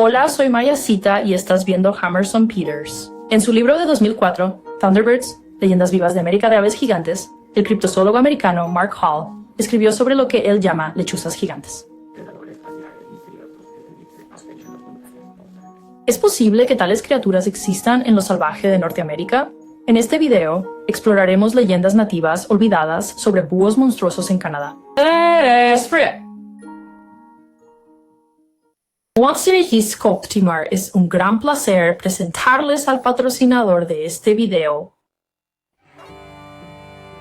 Hola, soy Mayacita y estás viendo Hammerson Peters. En su libro de 2004, Thunderbirds, Leyendas Vivas de América de Aves Gigantes, el criptozoólogo americano Mark Hall escribió sobre lo que él llama lechuzas gigantes. ¿Es posible que tales criaturas existan en lo salvaje de Norteamérica? En este video, exploraremos leyendas nativas olvidadas sobre búhos monstruosos en Canadá. Optimar, es un gran placer presentarles al patrocinador de este video.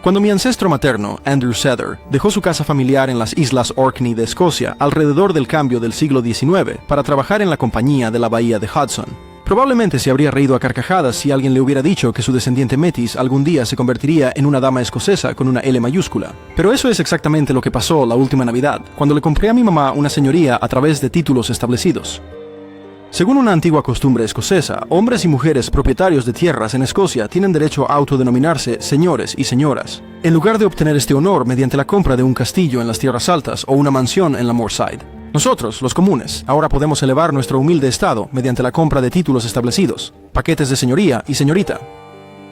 Cuando mi ancestro materno, Andrew Sether, dejó su casa familiar en las Islas Orkney de Escocia alrededor del cambio del siglo XIX para trabajar en la compañía de la bahía de Hudson, probablemente se habría reído a carcajadas si alguien le hubiera dicho que su descendiente Metis algún día se convertiría en una dama escocesa con una L mayúscula. Pero eso es exactamente lo que pasó la última Navidad, cuando le compré a mi mamá una señoría a través de títulos establecidos. Según una antigua costumbre escocesa, hombres y mujeres propietarios de tierras en Escocia tienen derecho a autodenominarse señores y señoras, en lugar de obtener este honor mediante la compra de un castillo en las tierras altas o una mansión en la Moorside. Nosotros, los comunes, ahora podemos elevar nuestro humilde estado mediante la compra de títulos establecidos, paquetes de señoría y señorita.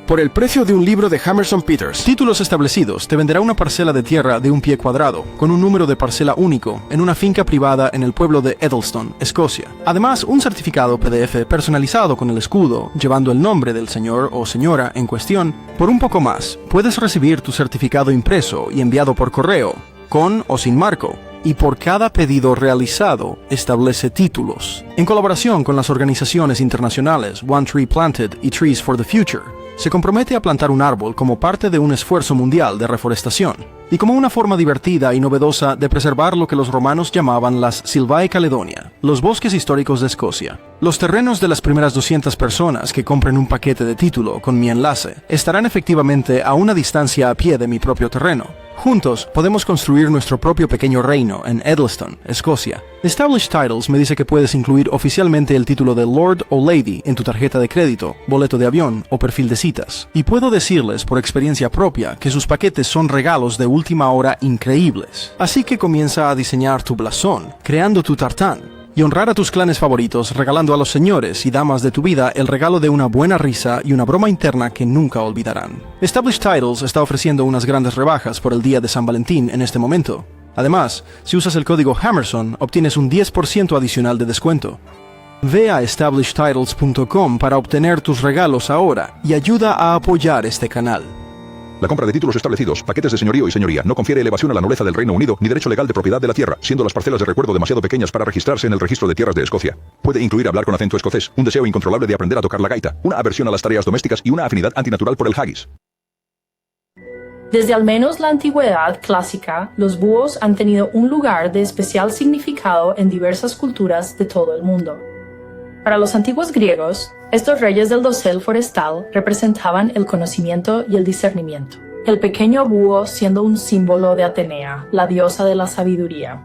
Por el precio de un libro de Hammerson Peters, Títulos Establecidos te venderá una parcela de tierra de 1 pie cuadrado, con un número de parcela único, en una finca privada en el pueblo de Edelston, Escocia. Además, un certificado PDF personalizado con el escudo, llevando el nombre del señor o señora en cuestión. Por un poco más, puedes recibir tu certificado impreso y enviado por correo, con o sin marco. Y por cada pedido realizado, establece títulos. En colaboración con las organizaciones internacionales One Tree Planted y Trees for the Future, se compromete a plantar un árbol como parte de un esfuerzo mundial de reforestación, y como una forma divertida y novedosa de preservar lo que los romanos llamaban las Silvae Caledonia, los bosques históricos de Escocia. Los terrenos de las primeras 200 personas que compren un paquete de título con mi enlace estarán efectivamente a una distancia a pie de mi propio terreno. Juntos podemos construir nuestro propio pequeño reino en Edelston, Escocia. Established Titles me dice que puedes incluir oficialmente el título de Lord o Lady en tu tarjeta de crédito, boleto de avión o perfil de citas. Y puedo decirles por experiencia propia que sus paquetes son regalos de última hora increíbles. Así que comienza a diseñar tu blasón, creando tu tartán, y honrar a tus clanes favoritos regalando a los señores y damas de tu vida el regalo de una buena risa y una broma interna que nunca olvidarán. Established Titles está ofreciendo unas grandes rebajas por el día de San Valentín en este momento. Además, si usas el código Hammerson, obtienes un 10% adicional de descuento. Ve a establishedtitles.com para obtener tus regalos ahora y ayuda a apoyar este canal. La compra de títulos establecidos, paquetes de señorío y señoría, no confiere elevación a la nobleza del Reino Unido ni derecho legal de propiedad de la tierra, siendo las parcelas de recuerdo demasiado pequeñas para registrarse en el registro de tierras de Escocia. Puede incluir hablar con acento escocés, un deseo incontrolable de aprender a tocar la gaita, una aversión a las tareas domésticas y una afinidad antinatural por el haggis. Desde al menos la antigüedad clásica, los búhos han tenido un lugar de especial significado en diversas culturas de todo el mundo. Para los antiguos griegos, estos reyes del dosel forestal representaban el conocimiento y el discernimiento, el pequeño búho siendo un símbolo de Atenea, la diosa de la sabiduría.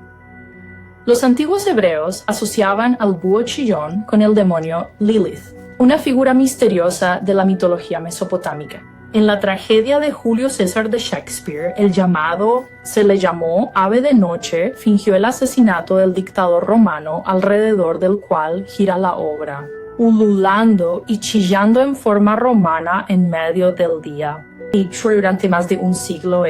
Los antiguos hebreos asociaban al búho chillón con el demonio Lilith, una figura misteriosa de la mitología mesopotámica. En la tragedia de Julio César de Shakespeare, el llamado se le llamó Ave de Noche fingió el asesinato del dictador romano alrededor del cual gira la obra, ululando y chillando en forma romana en medio del día. Hecho durante más de un siglo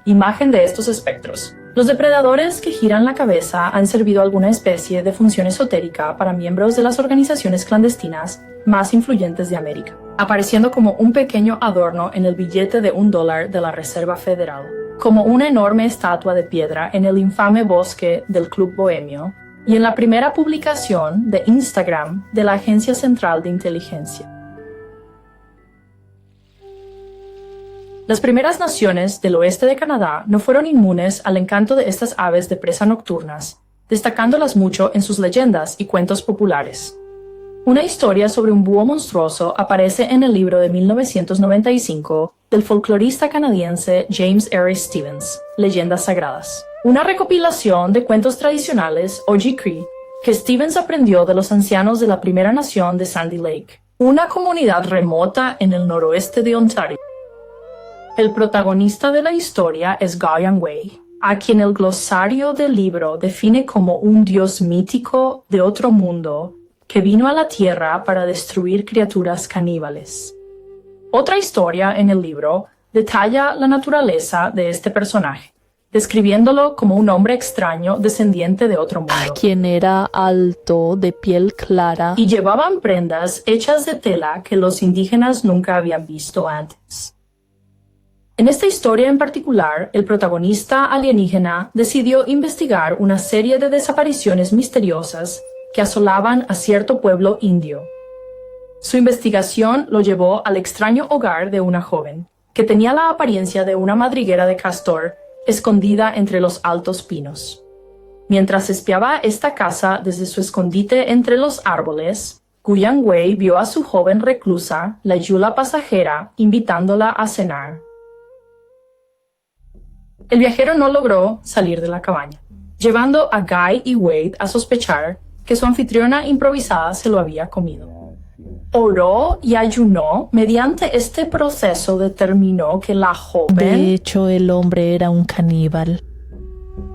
imagen de estos espectros. Los depredadores que giran la cabeza han servido alguna especie de función esotérica para miembros de las organizaciones clandestinas más influyentes de América, apareciendo como un pequeño adorno en el billete de $1 de la Reserva Federal, como una enorme estatua de piedra en el infame bosque del Club Bohemio, y en la primera publicación de Instagram de la Agencia Central de Inteligencia. Las primeras naciones del oeste de Canadá no fueron inmunes al encanto de estas aves de presa nocturnas, destacándolas mucho en sus leyendas y cuentos populares. Una historia sobre un búho monstruoso aparece en el libro de 1995 del folclorista canadiense James R. Stevens, Leyendas Sagradas. Una recopilación de cuentos tradicionales, O.G. Cree, que Stevens aprendió de los ancianos de la primera nación de Sandy Lake, una comunidad remota en el noroeste de Ontario. El protagonista de la historia es Gaian Wei, a quien el glosario del libro define como un dios mítico de otro mundo que vino a la tierra para destruir criaturas caníbales. Otra historia en el libro detalla la naturaleza de este personaje, describiéndolo como un hombre extraño descendiente de otro mundo. Quien era alto, de piel clara. Y llevaban prendas hechas de tela que los indígenas nunca habían visto antes. En esta historia en particular, el protagonista alienígena decidió investigar una serie de desapariciones misteriosas que asolaban a cierto pueblo indio. Su investigación lo llevó al extraño hogar de una joven, que tenía la apariencia de una madriguera de castor escondida entre los altos pinos. Mientras espiaba esta casa desde su escondite entre los árboles, Guyan Wei vio a su joven reclusa, la Yula pasajera, invitándola a cenar. El viajero no logró salir de la cabaña, llevando a Guy y Wade a sospechar que su anfitriona improvisada se lo había comido. Oró y ayunó. Mediante este proceso determinó que la joven... De hecho, el hombre era un caníbal.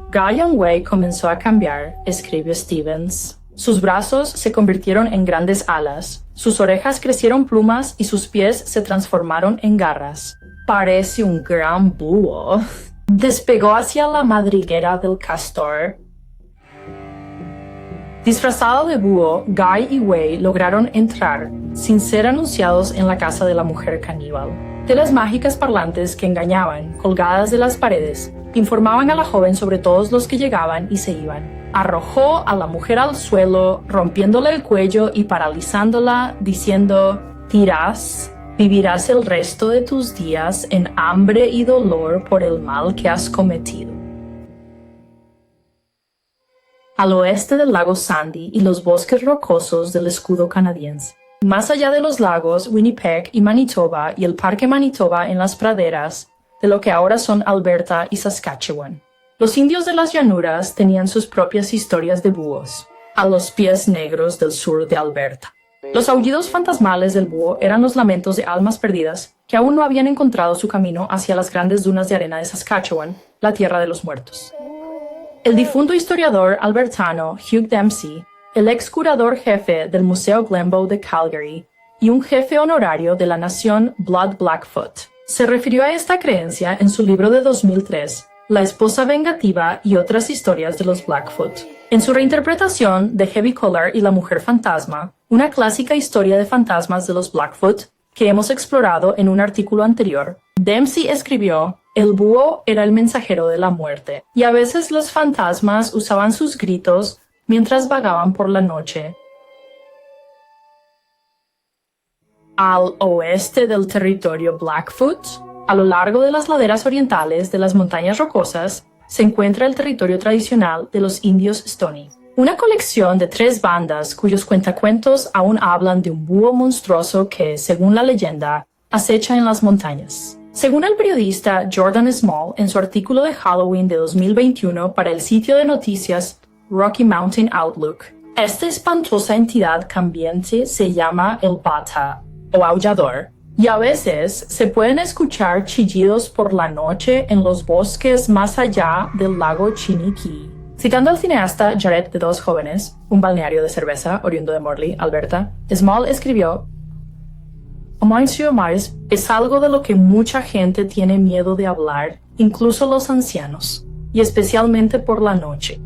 Guyan Wei comenzó a cambiar, escribe Stevens. Sus brazos se convirtieron en grandes alas, sus orejas crecieron plumas y sus pies se transformaron en garras. Parece un gran búho. Despegó hacia la madriguera del castor. Disfrazado de búho, Guy y Wei lograron entrar, sin ser anunciados, en la casa de la mujer caníbal. Telas mágicas parlantes que engañaban, colgadas de las paredes, informaban a la joven sobre todos los que llegaban y se iban. Arrojó a la mujer al suelo, rompiéndole el cuello y paralizándola, diciendo: vivirás el resto de tus días en hambre y dolor por el mal que has cometido. Al oeste del lago Sandy y los bosques rocosos del escudo canadiense. Más allá de los lagos Winnipeg y Manitoba y el Parque Manitoba en las praderas de lo que ahora son Alberta y Saskatchewan. Los indios de las llanuras tenían sus propias historias de búhos, a los pies negros del sur de Alberta. Los aullidos fantasmales del búho eran los lamentos de almas perdidas que aún no habían encontrado su camino hacia las grandes dunas de arena de Saskatchewan, la tierra de los muertos. El difunto historiador albertano Hugh Dempsey, el ex curador jefe del Museo Glenbow de Calgary y un jefe honorario de la nación Blood Blackfoot, se refirió a esta creencia en su libro de 2003, La esposa vengativa y otras historias de los Blackfoot. En su reinterpretación de Heavy Color y la mujer fantasma, una clásica historia de fantasmas de los Blackfoot que hemos explorado en un artículo anterior, Dempsey escribió: el búho era el mensajero de la muerte, y a veces los fantasmas usaban sus gritos mientras vagaban por la noche. Al oeste del territorio Blackfoot, a lo largo de las laderas orientales de las montañas rocosas, se encuentra el territorio tradicional de los indios Stoney, una colección de 3 bandas cuyos cuentacuentos aún hablan de un búho monstruoso que, según la leyenda, acecha en las montañas. Según el periodista Jordan Small, en su artículo de Halloween de 2021 para el sitio de noticias Rocky Mountain Outlook, esta espantosa entidad cambiante se llama el bata, o aullador, y a veces se pueden escuchar chillidos por la noche en los bosques más allá del lago Chiniki. Citando al cineasta Jared de Dos Jóvenes, un balneario de cerveza oriundo de Morley, Alberta, Small escribió: Amancio Mares es algo de lo que mucha gente tiene miedo de hablar, incluso los ancianos, y especialmente por la noche.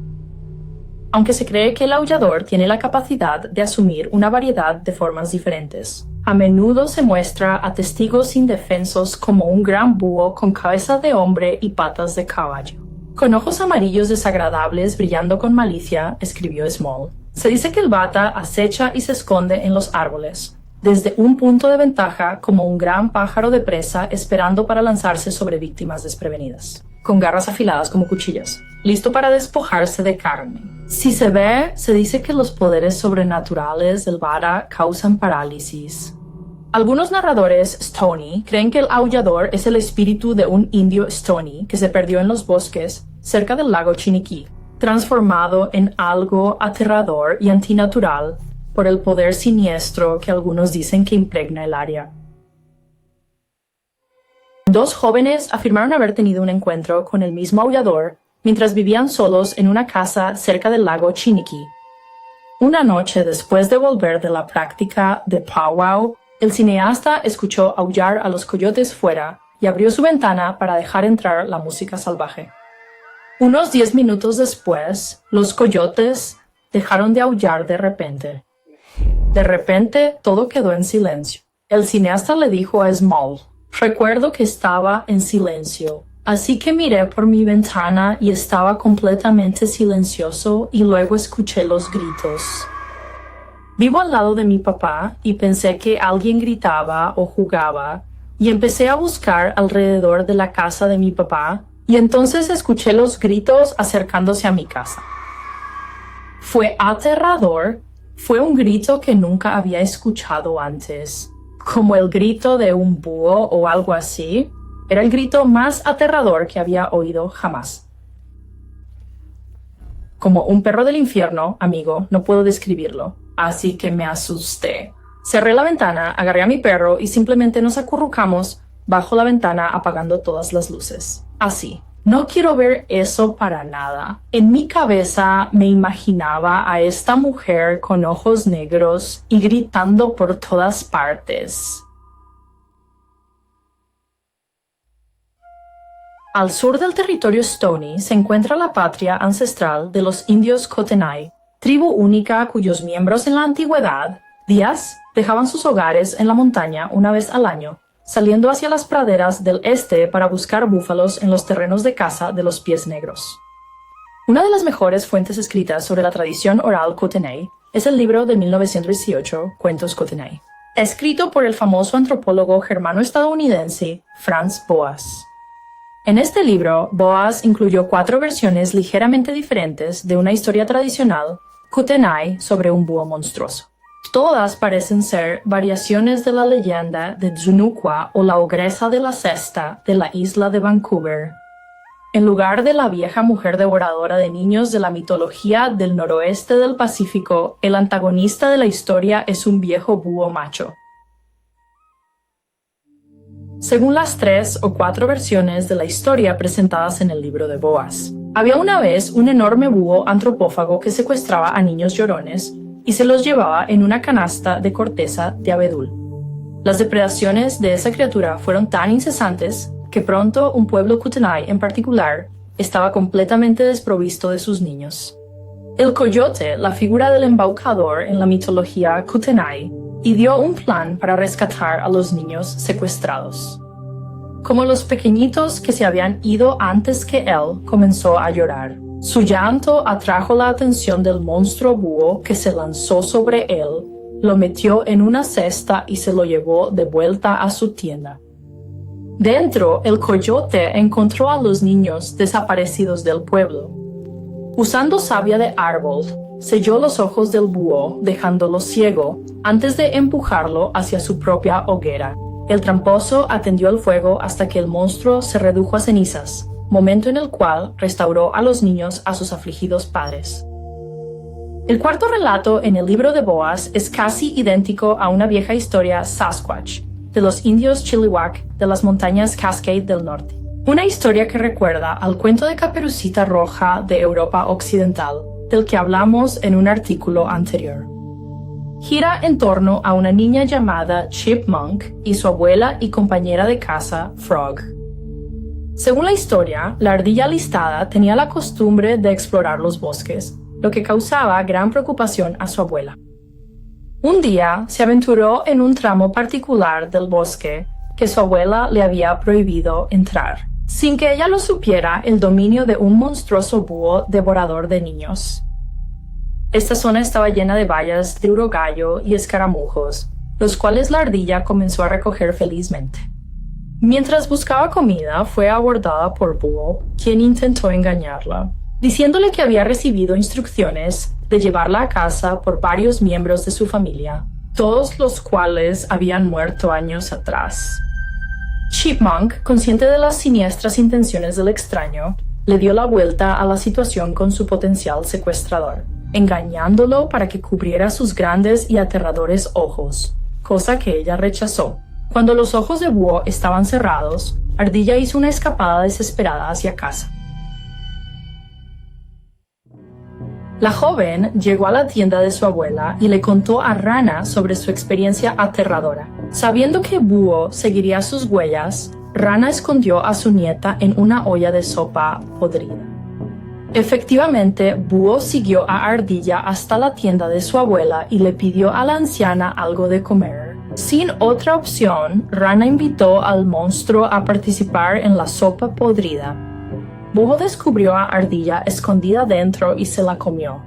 Aunque se cree que el aullador tiene la capacidad de asumir una variedad de formas diferentes, a menudo se muestra a testigos indefensos como un gran búho con cabeza de hombre y patas de caballo. Con ojos amarillos desagradables brillando con malicia, escribió Small, se dice que el bata acecha y se esconde en los árboles, desde un punto de ventaja como un gran pájaro de presa esperando para lanzarse sobre víctimas desprevenidas, con garras afiladas como cuchillas, listo para despojarse de carne. Si se ve, se dice que los poderes sobrenaturales del bata causan parálisis. Algunos narradores Stoney creen que el aullador es el espíritu de un indio Stoney que se perdió en los bosques cerca del lago Chiniki, transformado en algo aterrador y antinatural por el poder siniestro que algunos dicen que impregna el área. 2 jóvenes afirmaron haber tenido un encuentro con el mismo aullador mientras vivían solos en una casa cerca del lago Chiniki. Una noche después de volver de la práctica de powwow, el cineasta escuchó aullar a los coyotes fuera y abrió su ventana para dejar entrar la música salvaje. Unos 10 minutos después, los coyotes dejaron de aullar de repente. De repente, todo quedó en silencio. El cineasta le dijo a Small: «Recuerdo que estaba en silencio, así que miré por mi ventana y estaba completamente silencioso y luego escuché los gritos. Vivo al lado de mi papá y pensé que alguien gritaba o jugaba y empecé a buscar alrededor de la casa de mi papá y entonces escuché los gritos acercándose a mi casa. Fue aterrador, fue un grito que nunca había escuchado antes, como el grito de un búho o algo así. Era el grito más aterrador que había oído jamás. Como un perro del infierno, amigo, no puedo describirlo, así que me asusté. Cerré la ventana, agarré a mi perro y simplemente nos acurrucamos bajo la ventana apagando todas las luces. Así. No quiero ver eso para nada. En mi cabeza me imaginaba a esta mujer con ojos negros y gritando por todas partes. Al sur del territorio Stoney se encuentra la patria ancestral de los indios Kootenai, tribu única cuyos miembros en la antigüedad, días, dejaban sus hogares en la montaña una vez al año, saliendo hacia las praderas del este para buscar búfalos en los terrenos de caza de los pies negros. Una de las mejores fuentes escritas sobre la tradición oral Kootenai es el libro de 1918, Cuentos Kootenai, escrito por el famoso antropólogo germano-estadounidense Franz Boas. En este libro, Boas incluyó 4 versiones ligeramente diferentes de una historia tradicional Kootenai sobre un búho monstruoso. Todas parecen ser variaciones de la leyenda de Zunukwa o la ogresa de la cesta de la isla de Vancouver. En lugar de la vieja mujer devoradora de niños de la mitología del noroeste del Pacífico, el antagonista de la historia es un viejo búho macho. Según las 3 o 4 versiones de la historia presentadas en el libro de Boas, había una vez un enorme búho antropófago que secuestraba a niños llorones y se los llevaba en una canasta de corteza de abedul. Las depredaciones de esa criatura fueron tan incesantes que pronto un pueblo Kootenai en particular estaba completamente desprovisto de sus niños. El coyote, la figura del embaucador en la mitología Kootenai, ideó un plan para rescatar a los niños secuestrados. Como los pequeñitos que se habían ido antes que él, comenzó a llorar. Su llanto atrajo la atención del monstruo búho que se lanzó sobre él, lo metió en una cesta y se lo llevó de vuelta a su tienda. Dentro, el coyote encontró a los niños desaparecidos del pueblo. Usando savia de árbol, selló los ojos del búho, dejándolo ciego, antes de empujarlo hacia su propia hoguera. El tramposo atendió el fuego hasta que el monstruo se redujo a cenizas, momento en el cual restauró a los niños a sus afligidos padres. El cuarto relato en el libro de Boas es casi idéntico a una vieja historia Sasquatch, de los indios Chilliwack de las montañas Cascade del norte. Una historia que recuerda al cuento de Caperucita Roja de Europa Occidental, del que hablamos en un artículo anterior. Gira en torno a una niña llamada Chipmunk y su abuela y compañera de casa, Frog. Según la historia, la ardilla listada tenía la costumbre de explorar los bosques, lo que causaba gran preocupación a su abuela. Un día se aventuró en un tramo particular del bosque que su abuela le había prohibido entrar, sin que ella lo supiera, el dominio de un monstruoso búho devorador de niños. Esta zona estaba llena de bayas de urogallo y escaramujos, los cuales la ardilla comenzó a recoger felizmente. Mientras buscaba comida, fue abordada por Búho, quien intentó engañarla, diciéndole que había recibido instrucciones de llevarla a casa por varios miembros de su familia, todos los cuales habían muerto años atrás. Chipmunk, consciente de las siniestras intenciones del extraño, le dio la vuelta a la situación con su potencial secuestrador, engañándolo para que cubriera sus grandes y aterradores ojos, cosa que ella rechazó. Cuando los ojos de Búho estaban cerrados, Ardilla hizo una escapada desesperada hacia casa. La joven llegó a la tienda de su abuela y le contó a Rana sobre su experiencia aterradora. Sabiendo que Búho seguiría sus huellas, Rana escondió a su nieta en una olla de sopa podrida. Efectivamente, Búho siguió a Ardilla hasta la tienda de su abuela y le pidió a la anciana algo de comer. Sin otra opción, Rana invitó al monstruo a participar en la sopa podrida. Búho descubrió a Ardilla escondida dentro y se la comió.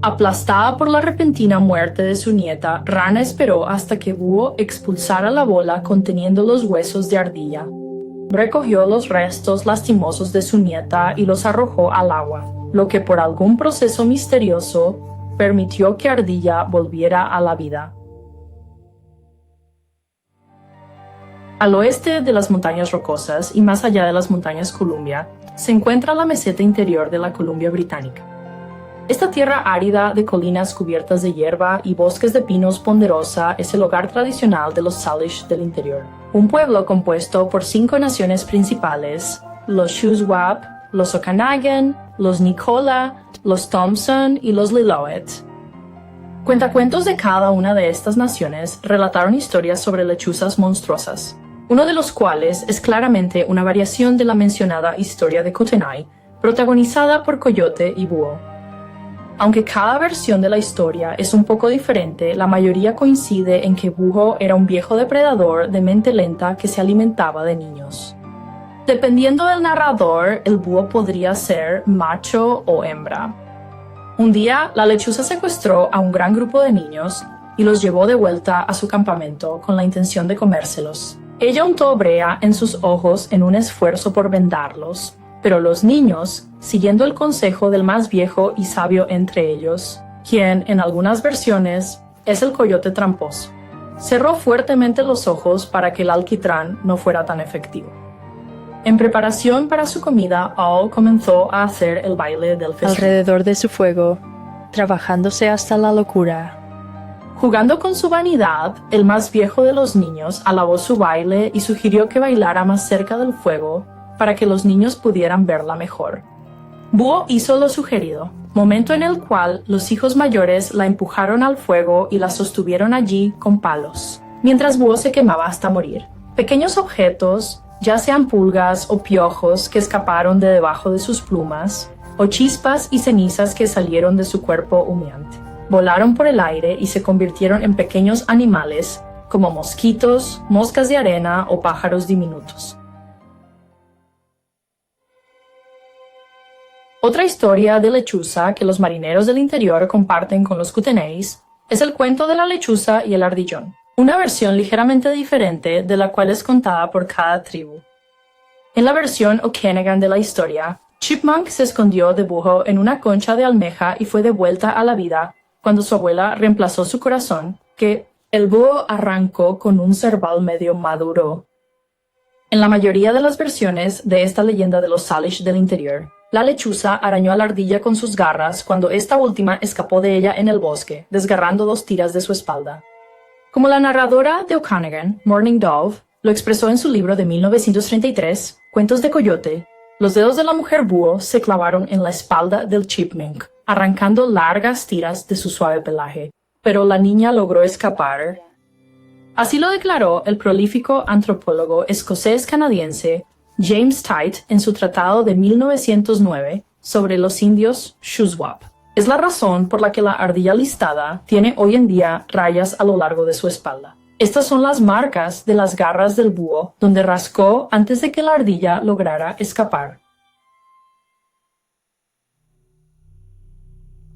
Aplastada por la repentina muerte de su nieta, Rana esperó hasta que Búho expulsara la bola conteniendo los huesos de Ardilla. Recogió los restos lastimosos de su nieta y los arrojó al agua, lo que por algún proceso misterioso permitió que Ardilla volviera a la vida. Al oeste de las montañas rocosas y más allá de las montañas Columbia, se encuentra la meseta interior de la Columbia Británica. Esta tierra árida de colinas cubiertas de hierba y bosques de pinos ponderosa es el hogar tradicional de los Salish del interior, un pueblo compuesto por 5 naciones principales: los Shuswap, los Okanagan, los Nicola, los Thompson y los Lillooet. Cuentacuentos de cada una de estas naciones relataron historias sobre lechuzas monstruosas, uno de los cuales es claramente una variación de la mencionada historia de Kootenai, protagonizada por Coyote y Búho. Aunque cada versión de la historia es un poco diferente, la mayoría coincide en que Búho era un viejo depredador de mente lenta que se alimentaba de niños. Dependiendo del narrador, el búho podría ser macho o hembra. Un día, la lechuza secuestró a un gran grupo de niños y los llevó de vuelta a su campamento con la intención de comérselos. Ella untó brea en sus ojos en un esfuerzo por vendarlos, pero los niños, siguiendo el consejo del más viejo y sabio entre ellos, quien, en algunas versiones, es el coyote tramposo, cerró fuertemente los ojos para que el alquitrán no fuera tan efectivo. En preparación para su comida, Owl comenzó a hacer el baile del festín. Alrededor de su fuego, trabajándose hasta la locura. Jugando con su vanidad, el más viejo de los niños alabó su baile y sugirió que bailara más cerca del fuego para que los niños pudieran verla mejor. Búho hizo lo sugerido, momento en el cual los hijos mayores la empujaron al fuego y la sostuvieron allí con palos, mientras Búho se quemaba hasta morir. Pequeños objetos, ya sean pulgas o piojos que escaparon de debajo de sus plumas, o chispas y cenizas que salieron de su cuerpo humeante, volaron por el aire y se convirtieron en pequeños animales como mosquitos, moscas de arena o pájaros diminutos. Otra historia de lechuza que los marineros del interior comparten con los Kootenays es el cuento de la lechuza y el ardillón, una versión ligeramente diferente de la cual es contada por cada tribu. En la versión Okanagan de la historia, Chipmunk se escondió de Búho en una concha de almeja y fue devuelta a la vida cuando su abuela reemplazó su corazón, que el búho arrancó con un cerval medio maduro. En la mayoría de las versiones de esta leyenda de los Salish del interior, la lechuza arañó a la ardilla con sus garras cuando esta última escapó de ella en el bosque, desgarrando 2 tiras de su espalda. Como la narradora de Okanagan, Morning Dove, lo expresó en su libro de 1933, Cuentos de Coyote, los dedos de la mujer búho se clavaron en la espalda del chipmunk, arrancando largas tiras de su suave pelaje, pero la niña logró escapar. Así lo declaró el prolífico antropólogo escocés-canadiense James Tite en su tratado de 1909 sobre los indios Shuswap. Es la razón por la que la ardilla listada tiene hoy en día rayas a lo largo de su espalda. Estas son las marcas de las garras del búho donde rascó antes de que la ardilla lograra escapar.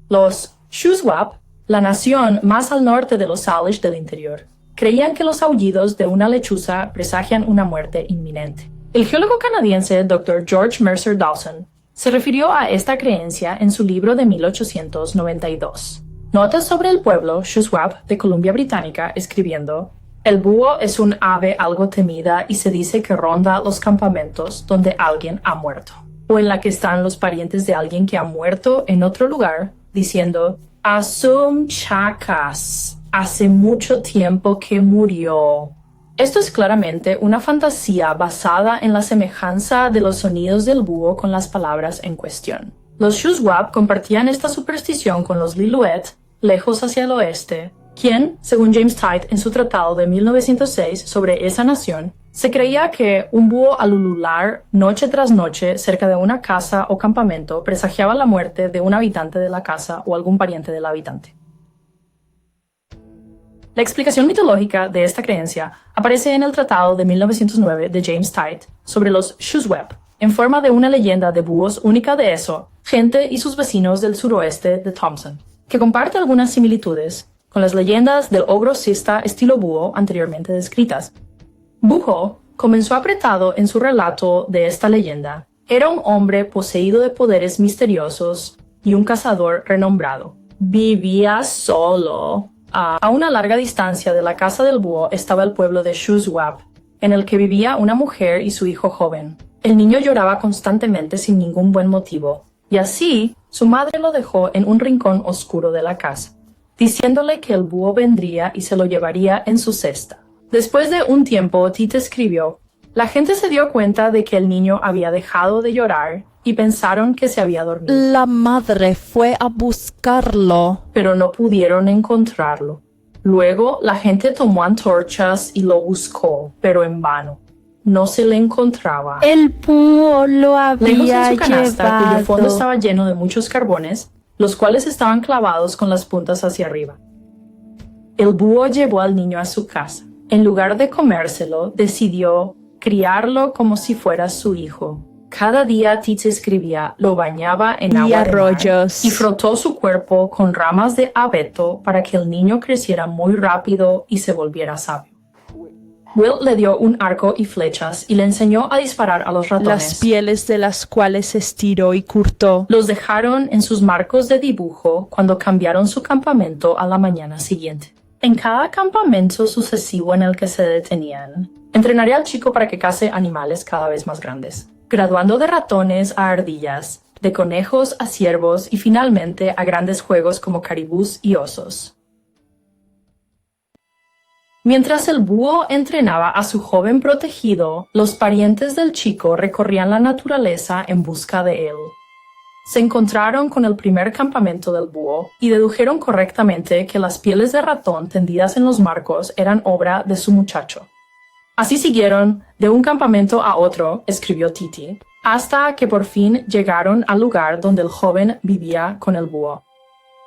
Los Shuswap, la nación más al norte de los Salish del interior, creían que los aullidos de una lechuza presagian una muerte inminente. El geólogo canadiense Dr. George Mercer Dawson se refirió a esta creencia en su libro de 1892. Notas sobre el pueblo Shuswap de Columbia Británica escribiendo: el búho es un ave algo temida y se dice que ronda los campamentos donde alguien ha muerto, o en la que están los parientes de alguien que ha muerto en otro lugar, diciendo: Asum chacas, hace mucho tiempo que murió. Esto es claramente una fantasía basada en la semejanza de los sonidos del búho con las palabras en cuestión. Los Shuswap compartían esta superstición con los Lillooet, lejos hacia el oeste, quien, según James Tite en su tratado de 1906 sobre esa nación, se creía que un búho al ulular noche tras noche cerca de una casa o campamento presagiaba la muerte de un habitante de la casa o algún pariente del habitante. La explicación mitológica de esta creencia aparece en el tratado de 1909 de James Tite sobre los Shuswap, en forma de una leyenda de búhos única de eso, gente y sus vecinos del suroeste de Thompson, que comparte algunas similitudes con las leyendas del ogro sista estilo búho anteriormente descritas. Búho comenzó apretado en su relato de esta leyenda. Era un hombre poseído de poderes misteriosos y un cazador renombrado. Vivía solo. A una larga distancia de la casa del búho estaba el pueblo de Shuswap, en el que vivía una mujer y su hijo joven. El niño lloraba constantemente sin ningún buen motivo, y así su madre lo dejó en un rincón oscuro de la casa, diciéndole que el búho vendría y se lo llevaría en su cesta. Después de un tiempo, Tite escribió: la gente se dio cuenta de que el niño había dejado de llorar y pensaron que se había dormido. La madre fue a buscarlo, pero no pudieron encontrarlo. Luego, la gente tomó antorchas y lo buscó, pero en vano. No se le encontraba. el búho lo Lejos había en su canasta, cuyo fondo llevado. estaba lleno de muchos carbones, los cuales estaban clavados con las puntas hacia arriba. El búho llevó al niño a su casa. En lugar de comérselo, decidió criarlo como si fuera su hijo. Cada día Tite escribía, lo bañaba en agua de mar arroyos. y frotó su cuerpo con ramas de abeto para que el niño creciera muy rápido y se volviera sabio. Will le dio un arco y flechas y le enseñó a disparar a los ratones. Las pieles de las cuales estiró y curtó. Los dejaron en sus marcos de dibujo cuando cambiaron su campamento a la mañana siguiente. En cada campamento sucesivo en el que se detenían, entrenaría al chico para que case animales cada vez más grandes, graduando de ratones a ardillas, de conejos a ciervos y finalmente a grandes juegos como caribús y osos. Mientras el búho entrenaba a su joven protegido, los parientes del chico recorrían la naturaleza en busca de él. Se encontraron con el primer campamento del búho y dedujeron correctamente que las pieles de ratón tendidas en los marcos eran obra de su muchacho. Así siguieron de un campamento a otro, escribió Tite, hasta que por fin llegaron al lugar donde el joven vivía con el búho.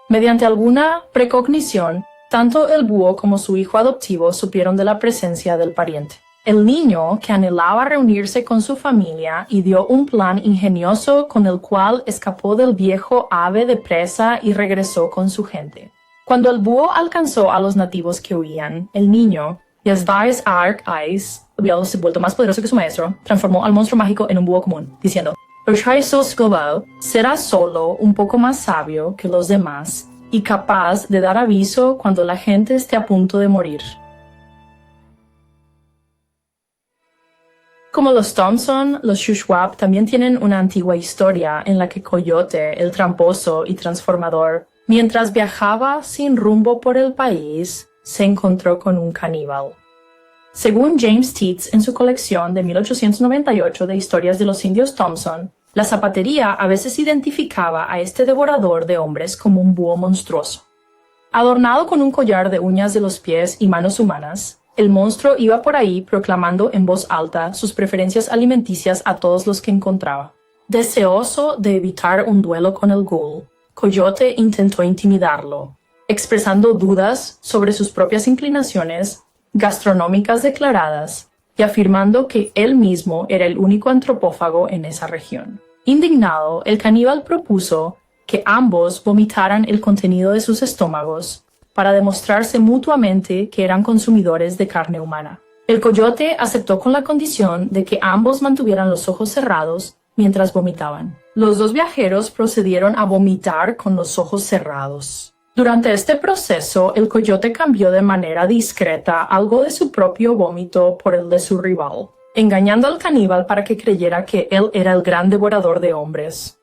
Mediante alguna precognición, tanto el búho como su hijo adoptivo supieron de la presencia del pariente. El niño, que anhelaba reunirse con su familia, ideó un plan ingenioso con el cual escapó del viejo ave de presa y regresó con su gente. Cuando el búho alcanzó a los nativos que huían, el niño, Yasdais Ark Ice, había vuelto más poderoso que su maestro, transformó al monstruo mágico en un búho común, diciendo: será solo un poco más sabio que los demás y capaz de dar aviso cuando la gente esté a punto de morir. Como los Thompson, los Shuswap también tienen una antigua historia en la que Coyote, el tramposo y transformador, mientras viajaba sin rumbo por el país, se encontró con un caníbal. Según James Tite en su colección de 1898 de historias de los indios Thompson, la zapatería a veces identificaba a este devorador de hombres como un búho monstruoso. Adornado con un collar de uñas de los pies y manos humanas, el monstruo iba por ahí proclamando en voz alta sus preferencias alimenticias a todos los que encontraba. Deseoso de evitar un duelo con el ghoul, Coyote intentó intimidarlo, expresando dudas sobre sus propias inclinaciones gastronómicas declaradas y afirmando que él mismo era el único antropófago en esa región. Indignado, el caníbal propuso que ambos vomitaran el contenido de sus estómagos para demostrarse mutuamente que eran consumidores de carne humana. El coyote aceptó con la condición de que ambos mantuvieran los ojos cerrados mientras vomitaban. Los dos viajeros procedieron a vomitar con los ojos cerrados. Durante este proceso, el coyote cambió de manera discreta algo de su propio vómito por el de su rival, engañando al caníbal para que creyera que él era el gran devorador de hombres.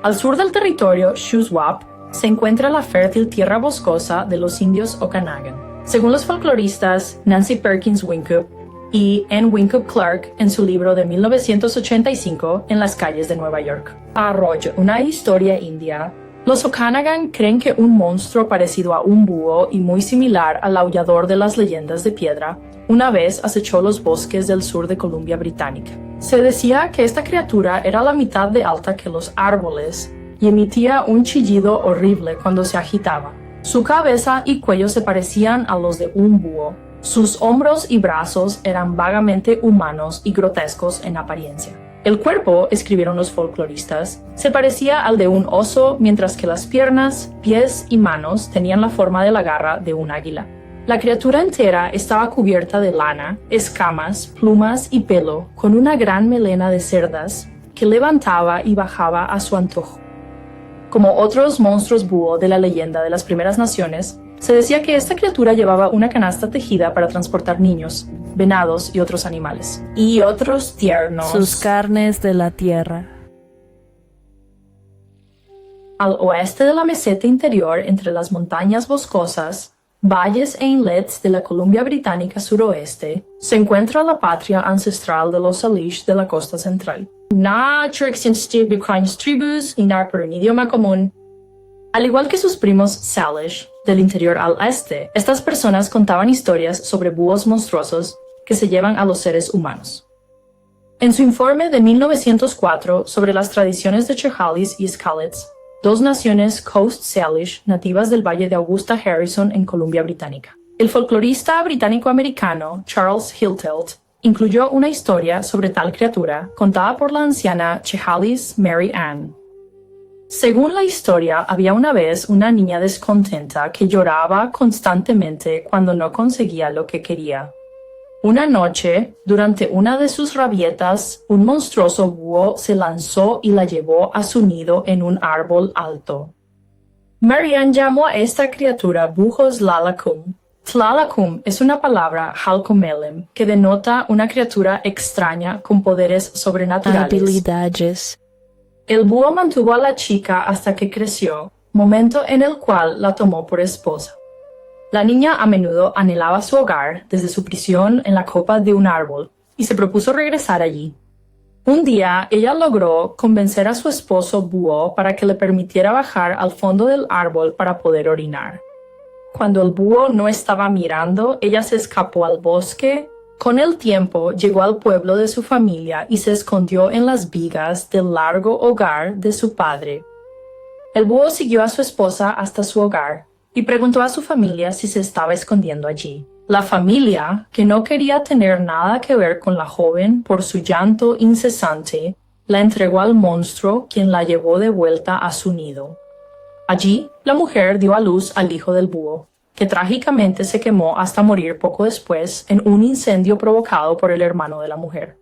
Al sur del territorio Shuswap, se encuentra la fértil tierra boscosa de los indios Okanagan. Según los folcloristas Nancy Perkins Winthrop y Anne Winthrop Clark en su libro de 1985, En las calles de Nueva York. Arroyo, una historia india. Los Okanagan creen que un monstruo parecido a un búho y muy similar al aullador de las leyendas de piedra, una vez acechó los bosques del sur de Columbia Británica. Se decía que esta criatura era la mitad de alta que los árboles y emitía un chillido horrible cuando se agitaba. Su cabeza y cuello se parecían a los de un búho. Sus hombros y brazos eran vagamente humanos y grotescos en apariencia. El cuerpo, escribieron los folcloristas, se parecía al de un oso, mientras que las piernas, pies y manos tenían la forma de la garra de un águila. La criatura entera estaba cubierta de lana, escamas, plumas y pelo, con una gran melena de cerdas que levantaba y bajaba a su antojo. Como otros monstruos búho de la leyenda de las primeras naciones, se decía que esta criatura llevaba una canasta tejida para transportar niños, venados y otros animales. Y otros tiernos. Sus carnes de la tierra. Al oeste de la meseta interior, entre las montañas boscosas, valles e inlets de la Columbia Británica suroeste, se encuentra la patria ancestral de los Salish de la costa central. Tribus y por un idioma común. Al igual que sus primos Salish, del interior al este, estas personas contaban historias sobre búhos monstruosos que se llevan a los seres humanos. En su informe de 1904 sobre las tradiciones de Chehalis y Skalitz, dos naciones Coast Salish nativas del valle de Augusta Harrison en Columbia Británica, el folclorista británico-americano Charles Hiltelt incluyó una historia sobre tal criatura contada por la anciana Chehalis Mary Ann. Según la historia, había una vez una niña descontenta que lloraba constantemente cuando no conseguía lo que quería. Una noche, durante una de sus rabietas, un monstruoso búho se lanzó y la llevó a su nido en un árbol alto. Marianne llamó a esta criatura Bujos Tlalakum. Tlalakum es una palabra halcomelem que denota una criatura extraña con poderes sobrenaturales. Habilidades. El búho mantuvo a la chica hasta que creció, momento en el cual la tomó por esposa. La niña a menudo anhelaba su hogar desde su prisión en la copa de un árbol y se propuso regresar allí. Un día, ella logró convencer a su esposo búho para que le permitiera bajar al fondo del árbol para poder orinar. Cuando el búho no estaba mirando, ella se escapó al bosque. Con el tiempo, llegó al pueblo de su familia y se escondió en las vigas del largo hogar de su padre. El búho siguió a su esposa hasta su hogar y preguntó a su familia si se estaba escondiendo allí. La familia, que no quería tener nada que ver con la joven por su llanto incesante, la entregó al monstruo, quien la llevó de vuelta a su nido. Allí, la mujer dio a luz al hijo del búho, que trágicamente se quemó hasta morir poco después en un incendio provocado por el hermano de la mujer.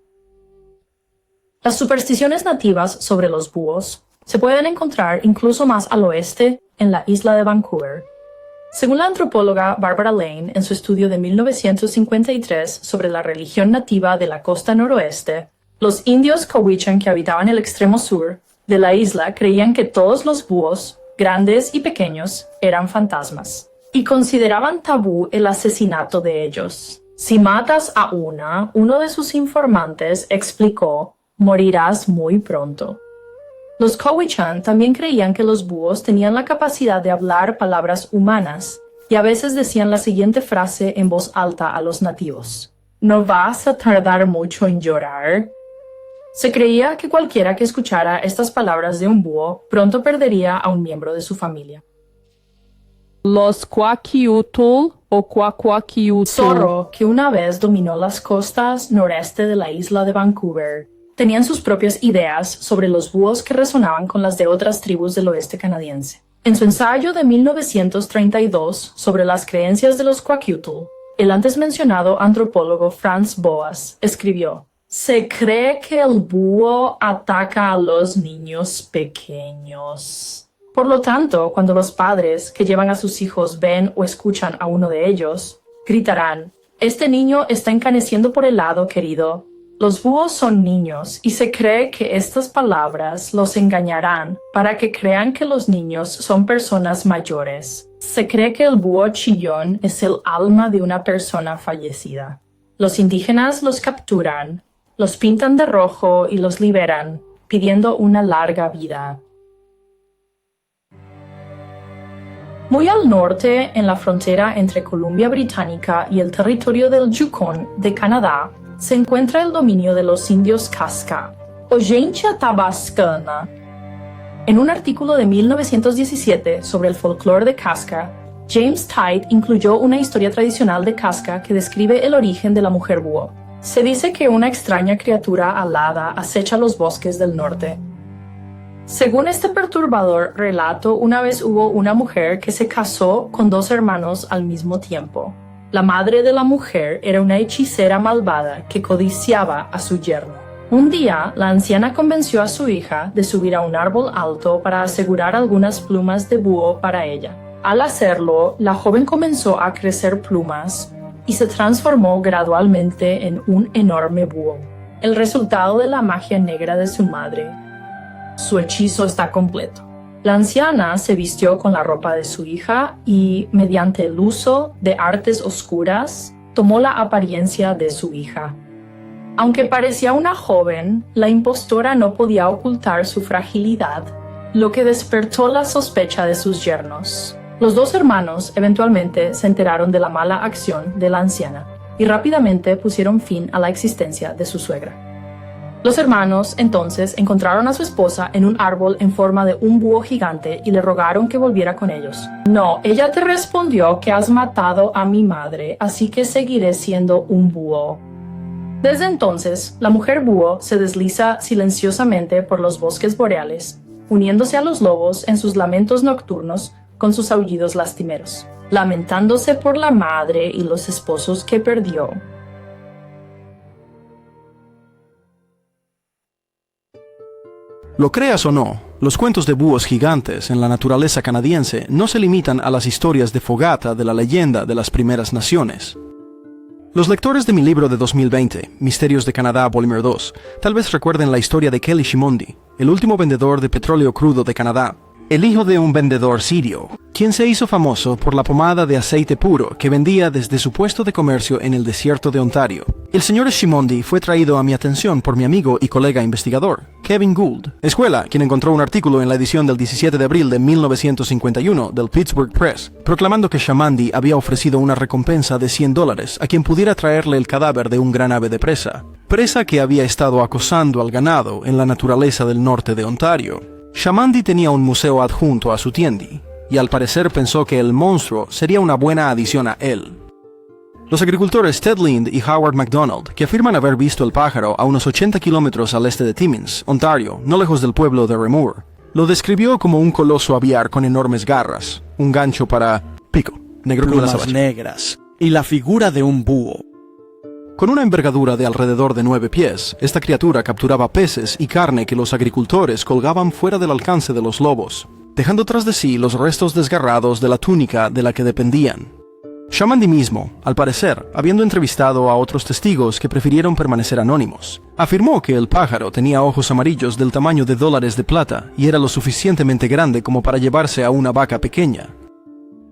Las supersticiones nativas sobre los búhos se pueden encontrar incluso más al oeste, en la isla de Vancouver. Según la antropóloga Barbara Lane, en su estudio de 1953 sobre la religión nativa de la costa noroeste, los indios Cowichan que habitaban el extremo sur de la isla creían que todos los búhos, grandes y pequeños, eran fantasmas, y consideraban tabú el asesinato de ellos. Si matas a uno de sus informantes explicó, morirás muy pronto. Los Cowichan también creían que los búhos tenían la capacidad de hablar palabras humanas, y a veces decían la siguiente frase en voz alta a los nativos: ¿no vas a tardar mucho en llorar? Se creía que cualquiera que escuchara estas palabras de un búho pronto perdería a un miembro de su familia. Los Kwakiutl o Kwakwak'iutl. Zorro, que una vez dominó las costas noreste de la isla de Vancouver, tenían sus propias ideas sobre los búhos que resonaban con las de otras tribus del oeste canadiense. En su ensayo de 1932 sobre las creencias de los Kwakiutl, el antes mencionado antropólogo Franz Boas escribió: se cree que el búho ataca a los niños pequeños. Por lo tanto, cuando los padres que llevan a sus hijos ven o escuchan a uno de ellos, gritarán: este niño está encaneciendo por el lado, querido. Los búhos son niños y se cree que estas palabras los engañarán para que crean que los niños son personas mayores. Se cree que el búho chillón es el alma de una persona fallecida. Los indígenas los capturan, los pintan de rojo y los liberan, pidiendo una larga vida. Muy al norte, en la frontera entre Columbia Británica y el territorio del Yukon de Canadá, se encuentra el dominio de los indios Casca, o gente atabascana. En un artículo de 1917 sobre el folclore de Casca, James Tite incluyó una historia tradicional de Casca que describe el origen de la mujer búho. Se dice que una extraña criatura alada acecha los bosques del norte. Según este perturbador relato, una vez hubo una mujer que se casó con dos hermanos al mismo tiempo. La madre de la mujer era una hechicera malvada que codiciaba a su yerno. Un día, la anciana convenció a su hija de subir a un árbol alto para asegurar algunas plumas de búho para ella. Al hacerlo, la joven comenzó a crecer plumas y se transformó gradualmente en un enorme búho. El resultado de la magia negra de su madre. Su hechizo está completo. La anciana se vistió con la ropa de su hija y, mediante el uso de artes oscuras, tomó la apariencia de su hija. Aunque parecía una joven, la impostora no podía ocultar su fragilidad, lo que despertó la sospecha de sus yernos. Los dos hermanos eventualmente se enteraron de la mala acción de la anciana y rápidamente pusieron fin a la existencia de su suegra. Los hermanos, entonces, encontraron a su esposa en un árbol en forma de un búho gigante y le rogaron que volviera con ellos. No, ella te respondió que has matado a mi madre, así que seguiré siendo un búho. Desde entonces, la mujer búho se desliza silenciosamente por los bosques boreales, uniéndose a los lobos en sus lamentos nocturnos con sus aullidos lastimeros, lamentándose por la madre y los esposos que perdió. Lo creas o no, los cuentos de búhos gigantes en la naturaleza canadiense no se limitan a las historias de fogata de la leyenda de las primeras naciones. Los lectores de mi libro de 2020, Misterios de Canadá, Volumen 2, tal vez recuerden la historia de Kelly Shimondi, el último vendedor de petróleo crudo de Canadá, el hijo de un vendedor sirio, quien se hizo famoso por la pomada de aceite puro que vendía desde su puesto de comercio en el desierto de Ontario. El señor Shimondi fue traído a mi atención por mi amigo y colega investigador, Kevin Gould, Escuela, quien encontró un artículo en la edición del 17 de abril de 1951 del Pittsburgh Press, proclamando que Shimondi había ofrecido una recompensa de $100 a quien pudiera traerle el cadáver de un gran ave de presa que había estado acosando al ganado en la naturaleza del norte de Ontario. Shimondi tenía un museo adjunto a su tiendi, y al parecer pensó que el monstruo sería una buena adición a él. Los agricultores Ted Lind y Howard MacDonald, que afirman haber visto el pájaro a unos 80 kilómetros al este de Timmins, Ontario, no lejos del pueblo de Remoor, lo describió como un coloso aviar con enormes garras, un gancho para pico, negro como la plumas sabacha, negras y la figura de un búho. Con una envergadura de alrededor de 9 pies, esta criatura capturaba peces y carne que los agricultores colgaban fuera del alcance de los lobos, dejando tras de sí los restos desgarrados de la túnica de la que dependían. Shimondi mismo, al parecer, habiendo entrevistado a otros testigos que prefirieron permanecer anónimos, afirmó que el pájaro tenía ojos amarillos del tamaño de dólares de plata y era lo suficientemente grande como para llevarse a una vaca pequeña.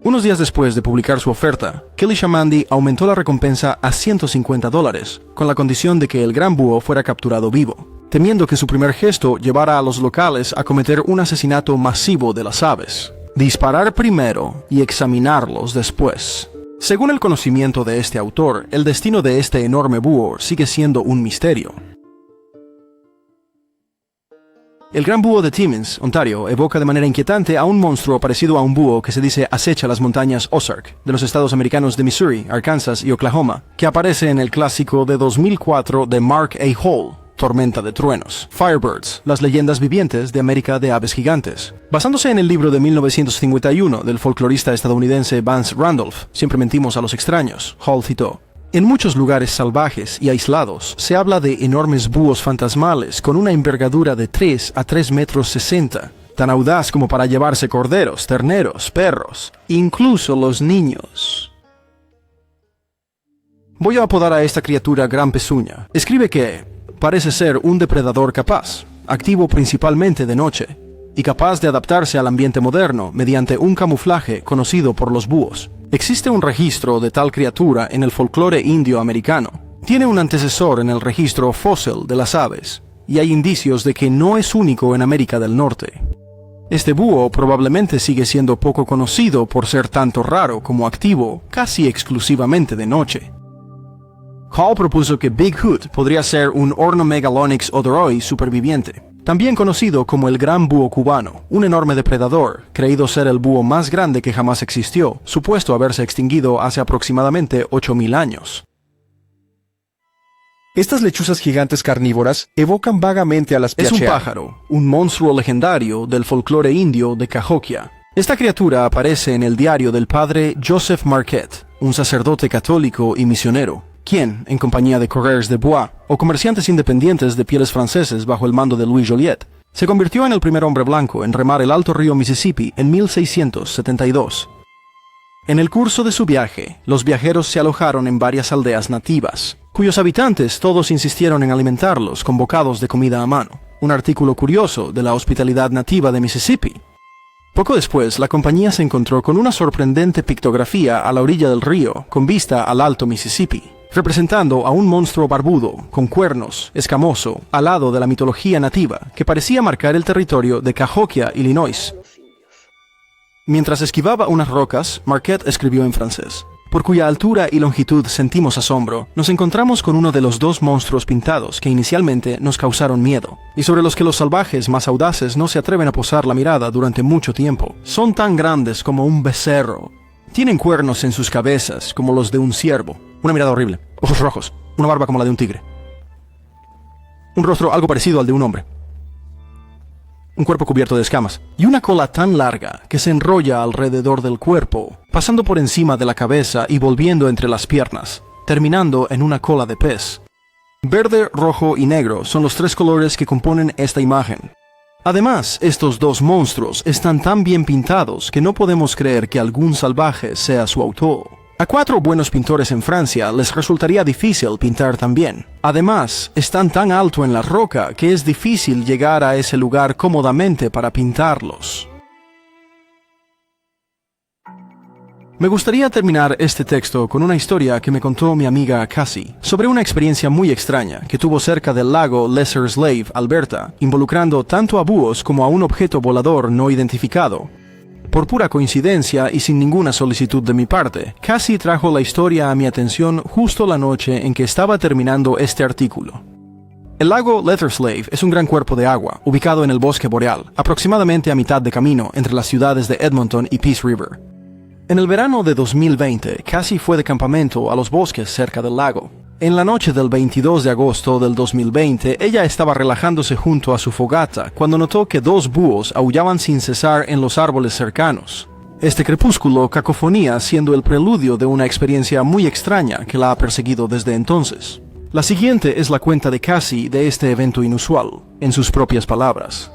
Unos días después de publicar su oferta, Kelly Shimondi aumentó la recompensa a $150, con la condición de que el gran búho fuera capturado vivo, temiendo que su primer gesto llevara a los locales a cometer un asesinato masivo de las aves. Disparar primero y examinarlos después. Según el conocimiento de este autor, el destino de este enorme búho sigue siendo un misterio. El gran búho de Timmins, Ontario, evoca de manera inquietante a un monstruo parecido a un búho que se dice acecha las montañas Ozark, de los estados americanos de Missouri, Arkansas y Oklahoma, que aparece en el clásico de 2004 de Mark A. Hall, Tormenta de Truenos, Firebirds, las leyendas vivientes de América de aves gigantes. Basándose en el libro de 1951 del folclorista estadounidense Vance Randolph, Siempre mentimos a los extraños, Hall citó: en muchos lugares salvajes y aislados se habla de enormes búhos fantasmales con una envergadura de 3 a 3,60 metros, tan audaz como para llevarse corderos, terneros, perros, incluso los niños. Voy a apodar a esta criatura Gran Pezuña. Escribe que parece ser un depredador capaz, activo principalmente de noche, y capaz de adaptarse al ambiente moderno mediante un camuflaje conocido por los búhos. Existe un registro de tal criatura en el folclore indio americano. Tiene un antecesor en el registro fósil de las aves, y hay indicios de que no es único en América del Norte. Este búho probablemente sigue siendo poco conocido por ser tanto raro como activo, casi exclusivamente de noche. Hall propuso que Bigfoot podría ser un Ornomegalonyx odoroi superviviente, también conocido como el gran búho cubano, un enorme depredador, creído ser el búho más grande que jamás existió, supuesto haberse extinguido hace aproximadamente 8.000 años. Estas lechuzas gigantes carnívoras evocan vagamente a las Es un piacea. pájaro, un monstruo legendario del folclore indio de Cahokia. Esta criatura aparece en el diario del padre Joseph Marquette, un sacerdote católico y misionero, quien, en compañía de coureurs de bois o comerciantes independientes de pieles franceses bajo el mando de Louis Joliet, se convirtió en el primer hombre blanco en remar el alto río Mississippi en 1672. En el curso de su viaje, los viajeros se alojaron en varias aldeas nativas, cuyos habitantes todos insistieron en alimentarlos con bocados de comida a mano, un artículo curioso de la hospitalidad nativa de Mississippi. Poco después, la compañía se encontró con una sorprendente pictografía a la orilla del río, con vista al alto Mississippi, representando a un monstruo barbudo, con cuernos, escamoso, al lado de la mitología nativa, que parecía marcar el territorio de Cahokia, Illinois. Mientras esquivaba unas rocas, Marquette escribió en francés: por cuya altura y longitud sentimos asombro, nos encontramos con uno de los dos monstruos pintados que inicialmente nos causaron miedo, y sobre los que los salvajes más audaces no se atreven a posar la mirada durante mucho tiempo. Son tan grandes como un becerro. Tienen cuernos en sus cabezas como los de un ciervo, una mirada horrible, ojos rojos, una barba como la de un tigre, un rostro algo parecido al de un hombre, un cuerpo cubierto de escamas, y una cola tan larga que se enrolla alrededor del cuerpo, pasando por encima de la cabeza y volviendo entre las piernas, terminando en una cola de pez. Verde, rojo y negro son los tres colores que componen esta imagen. Además, estos dos monstruos están tan bien pintados que no podemos creer que algún salvaje sea su autor. A 4 buenos pintores en Francia les resultaría difícil pintar tan bien. Además, están tan alto en la roca que es difícil llegar a ese lugar cómodamente para pintarlos. Me gustaría terminar este texto con una historia que me contó mi amiga Cassie sobre una experiencia muy extraña que tuvo cerca del lago Lesser Slave, Alberta, involucrando tanto a búhos como a un objeto volador no identificado. Por pura coincidencia y sin ninguna solicitud de mi parte, Cassie trajo la historia a mi atención justo la noche en que estaba terminando este artículo. El lago Leather Slave es un gran cuerpo de agua, ubicado en el bosque boreal, aproximadamente a mitad de camino entre las ciudades de Edmonton y Peace River. En el verano de 2020, Cassie fue de campamento a los bosques cerca del lago. En la noche del 22 de agosto del 2020, ella estaba relajándose junto a su fogata cuando notó que 2 búhos aullaban sin cesar en los árboles cercanos. Este crepúsculo cacofonía siendo el preludio de una experiencia muy extraña que la ha perseguido desde entonces. La siguiente es la cuenta de Cassie de este evento inusual, en sus propias palabras.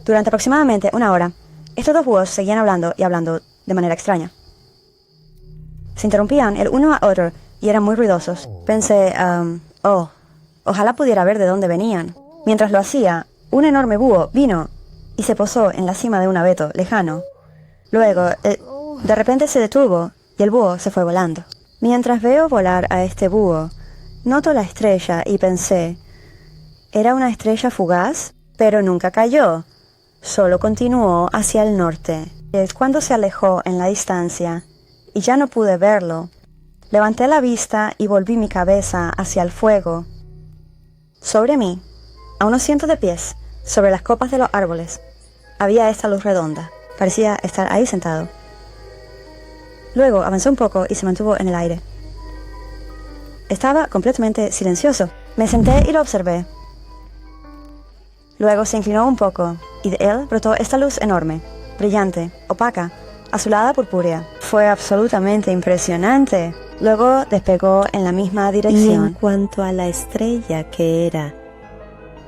Durante aproximadamente una hora, estos 2 búhos seguían hablando y hablando de manera extraña. Se interrumpían el uno a otro y eran muy ruidosos. Pensé, ojalá pudiera ver de dónde venían. Mientras lo hacía, un enorme búho vino y se posó en la cima de un abeto lejano. Luego, de repente se detuvo y el búho se fue volando. Mientras veo volar a este búho, noto la estrella y pensé, ¿era una estrella fugaz? Pero nunca cayó. Solo continuó hacia el norte. Cuando se alejó en la distancia y ya no pude verlo, levanté la vista y volví mi cabeza hacia el fuego. Sobre mí, a unos cientos de pies, sobre las copas de los árboles, había esta luz redonda. Parecía estar ahí sentado. Luego avanzó un poco y se mantuvo en el aire. Estaba completamente silencioso. Me senté y lo observé. Luego se inclinó un poco y de él brotó esta luz enorme, brillante, opaca, azulada purpúrea. Fue absolutamente impresionante. Luego despegó en la misma dirección. Y en cuanto a la estrella que era,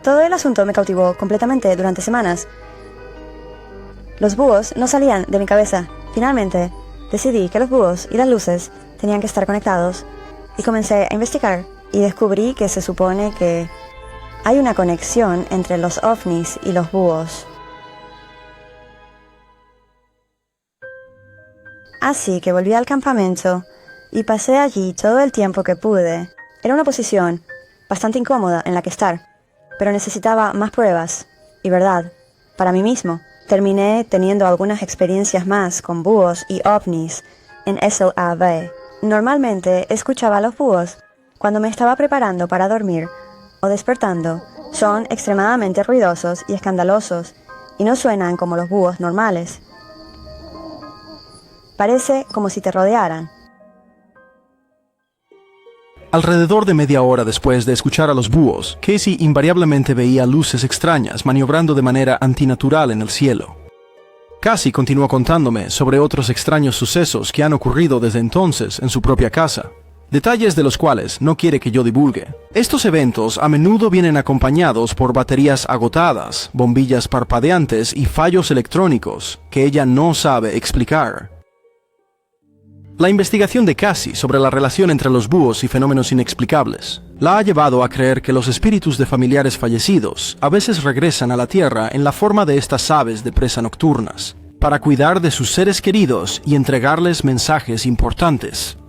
todo el asunto me cautivó completamente durante semanas. Los búhos no salían de mi cabeza. Finalmente, decidí que los búhos y las luces tenían que estar conectados y comencé a investigar y descubrí que se supone que hay una conexión entre los ovnis y los búhos. Así que volví al campamento y pasé allí todo el tiempo que pude. Era una posición bastante incómoda en la que estar, pero necesitaba más pruebas y verdad para mí mismo. Terminé teniendo algunas experiencias más con búhos y ovnis en SLAV. Normalmente escuchaba a los búhos cuando me estaba preparando para dormir o despertando. Son extremadamente ruidosos y escandalosos y no suenan como los búhos normales. Parece como si te rodearan. Alrededor de media hora después de escuchar a los búhos, Casey invariablemente veía luces extrañas maniobrando de manera antinatural en el cielo. Casey continuó contándome sobre otros extraños sucesos que han ocurrido desde entonces en su propia casa, detalles de los cuales no quiere que yo divulgue. Estos eventos a menudo vienen acompañados por baterías agotadas, bombillas parpadeantes y fallos electrónicos que ella no sabe explicar. La investigación de Casey sobre la relación entre los búhos y fenómenos inexplicables la ha llevado a creer que los espíritus de familiares fallecidos a veces regresan a la Tierra en la forma de estas aves de presa nocturnas, para cuidar de sus seres queridos y entregarles mensajes importantes.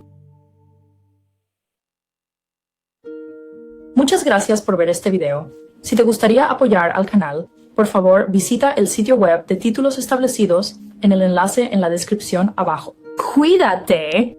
Muchas gracias por ver este video. Si te gustaría apoyar al canal, por favor visita el sitio web de títulos establecidos en el enlace en la descripción abajo. ¡Cuídate!